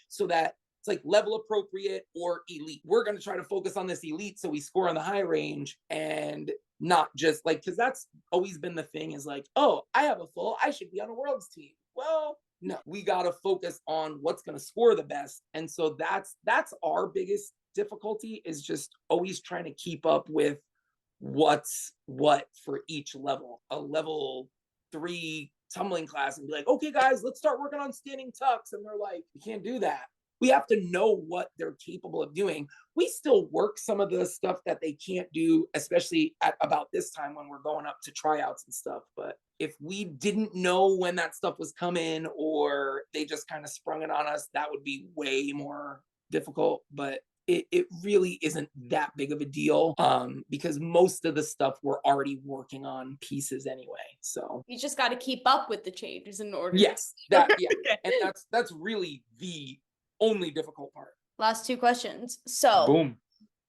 Speaker 2: so that it's like level appropriate or elite. We're going to try to focus on this elite so we score in the high range and not just like, because that's always been the thing is like, oh, I have a full, I should be on a world's team. Well, no, we got to focus on what's going to score the best. And so that's our biggest difficulty is just always trying to keep up with what's what for each level. A level 3 tumbling class and be like, okay, guys, let's start working on standing tucks. And they're like, you can't do that. We have to know what they're capable of doing. We still work some of the stuff that they can't do, especially at about this time when we're going up to tryouts and stuff. But if we didn't know when that stuff was coming or they just kind of sprung it on us, that would be way more difficult. But it really isn't that big of a deal because most of the stuff we're already working on pieces anyway. So
Speaker 1: you just got to keep up with the changes in order.
Speaker 2: yes, that yeah, and that's really the only difficult part.
Speaker 1: Last 2 questions. So,
Speaker 2: Boom.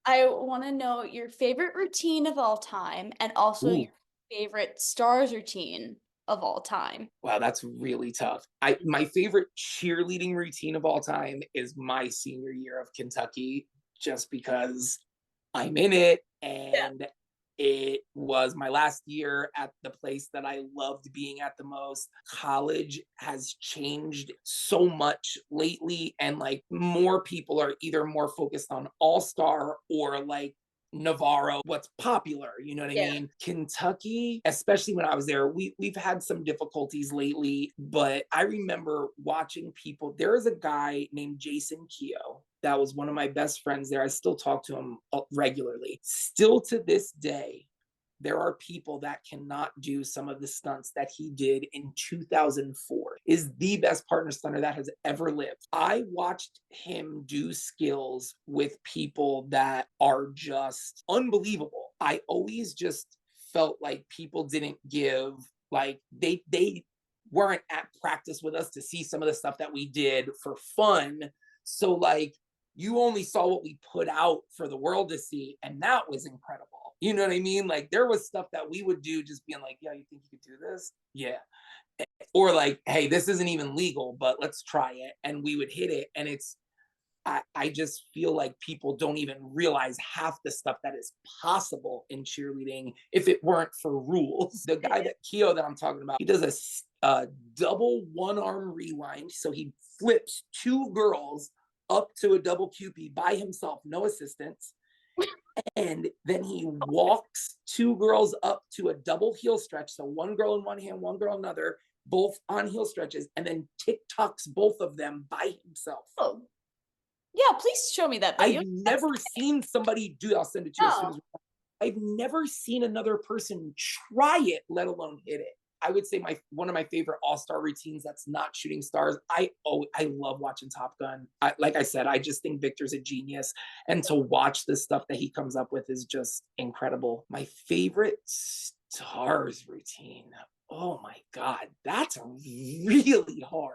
Speaker 1: I want to know your favorite routine of all time and also
Speaker 2: Ooh,
Speaker 1: your favorite stars routine of all time.
Speaker 2: wow, that's really tough. My favorite cheerleading routine of all time is my senior year of Kentucky, just because I'm in it
Speaker 1: Yeah.
Speaker 2: and it was my last year at the place that I loved being at the most. College has changed so much lately, and like more people are either more focused on all-star or like Navarro, what's popular, you know what I
Speaker 1: Yeah.
Speaker 2: mean? Kentucky, especially when I was there, we've had some difficulties lately, but I remember watching people. There is a guy named Jason Keogh that was one of my best friends there. I still talk to him regularly. Still to this day, there are people that cannot do some of the stunts that he did in 2004. Is the best partner stunner that has ever lived. I watched him do skills with people that are just unbelievable. I always just felt like people didn't give, like they weren't at practice with us to see some of the stuff that we did for fun. So like you only saw what we put out for the world to see, and that was incredible. You know what I mean? Like there was stuff that we would do just being like, yeah, you think you could do this? Yeah. Or like, hey, this isn't even legal, but let's try it. And we would hit it. And I just feel like people don't even realize half the stuff that is possible in cheerleading if it weren't for rules. The guy that Keo that I'm talking about, he does a double one arm rewind. So he flips two girls up to a double QP by himself, no assistance. And then he walks two girls up to a double heel stretch. So one girl in one hand, one girl in another, both on heel stretches, and then TikToks both of them by himself.
Speaker 1: Oh, yeah, please show me that video.
Speaker 2: I've never seen somebody do that. I'll send it to you as soon as I've never seen another person try it, let alone hit it. I would say one of my favorite all-star routines that's not shooting stars. I love watching Top Gun. Like I said, I just think Victor's a genius. And to watch the stuff that he comes up with is just incredible. My favorite stars routine. Oh my God, that's really hard.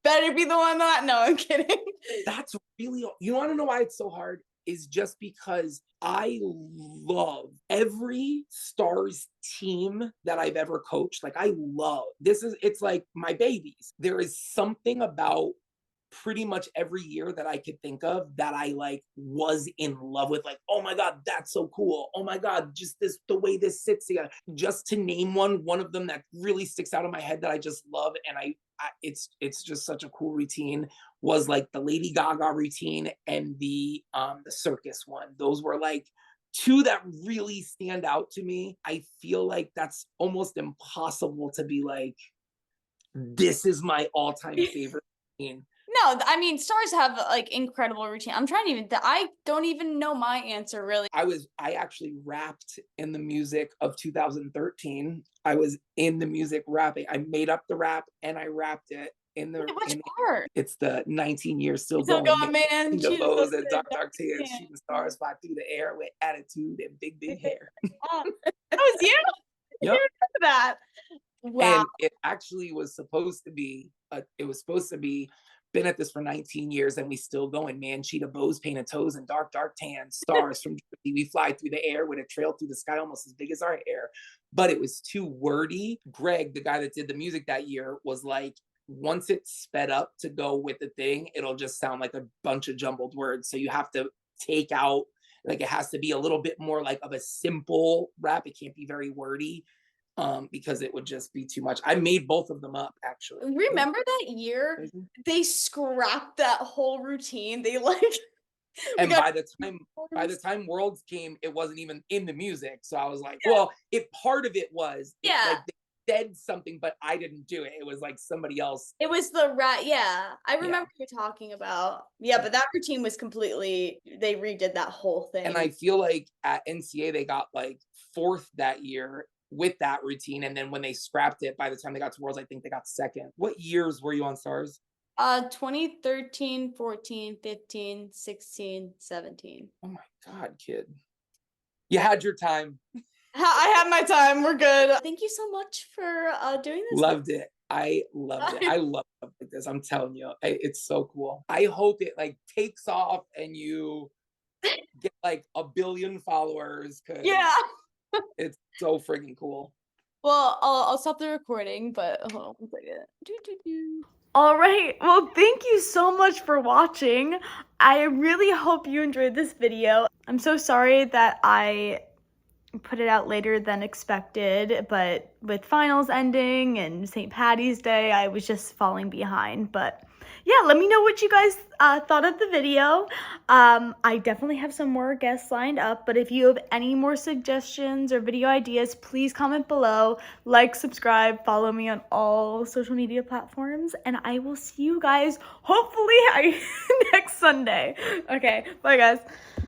Speaker 1: Better be the one that, no, I'm kidding.
Speaker 2: That's really, you want to know why it's so hard? Is just because I love every stars team that I've ever coached. Like I love, it's like my babies. There is something about pretty much every year that I could think of that I like was in love with. Like, oh my God, that's so cool. Oh my God, just the way this sits together. Just to name one of them that really sticks out in my head that I just love, and it's just such a cool routine, was like the Lady Gaga routine and the circus one. Those were like two that really stand out to me. I feel like that's almost impossible to be like, this is my all-time favorite routine.
Speaker 1: No, I mean, stars have like incredible routine. I'm trying to even, I don't even know my answer really.
Speaker 2: I actually rapped in the music of 2013. I was in the music rapping. I made up the rap and I rapped it in the.
Speaker 1: Which part?
Speaker 2: It's the 19 years still
Speaker 1: Still going, man.
Speaker 2: The bows and dark tears, shooting stars fly through the air with attitude and big hair.
Speaker 1: That was you.
Speaker 2: Yep.
Speaker 1: You remember that? Wow.
Speaker 2: And it actually was supposed to be. Been at this for 19 years and we still going, man. Cheetah bows, painted toes, and dark tan stars from Jersey. We fly through the air with a trail through the sky almost as big as our hair. But it was too wordy. Greg, the guy that did the music that year, was like, once it's sped up to go with the thing, it'll just sound like a bunch of jumbled words. So you have to take out, like it has to be a little bit more like of a simple rap. It can't be very wordy. Because it would just be too much. I made both of them up actually.
Speaker 1: Remember that year they scrapped that whole routine? They like
Speaker 2: and by the time Worlds came, it wasn't even in the music. So I was like, well, part of it was like they said something, but I didn't do it. It was like somebody else.
Speaker 1: It was the rat. Yeah, I remember you're talking about. Yeah, but that routine was completely. They redid that whole thing.
Speaker 2: And I feel like at NCA they got like 4th that year with that routine, and then when they scrapped it, by the time they got to Worlds, I think they got 2nd. What years were you on stars?
Speaker 1: 2013, 14, 15, 16, 17.
Speaker 2: Oh my God, kid. You had your time.
Speaker 1: I had my time. We're good. Thank you so much for doing this.
Speaker 2: Loved it. I loved it. I love stuff like this. I'm telling you, it's so cool. I hope it like takes off and you get like 1 billion followers.
Speaker 1: Yeah.
Speaker 2: It's so freaking cool.
Speaker 1: Well, I'll stop the recording, but hold on 1 second. All right. Well, thank you so much for watching. I really hope you enjoyed this video. I'm so sorry that I put it out later than expected, but with finals ending and St. Patty's Day, I was just falling behind. But yeah, let me know what you guys thought of the video. I definitely have some more guests lined up, but if you have any more suggestions or video ideas, please comment below, like, subscribe, follow me on all social media platforms, and I will see you guys hopefully next Sunday. Okay, bye guys.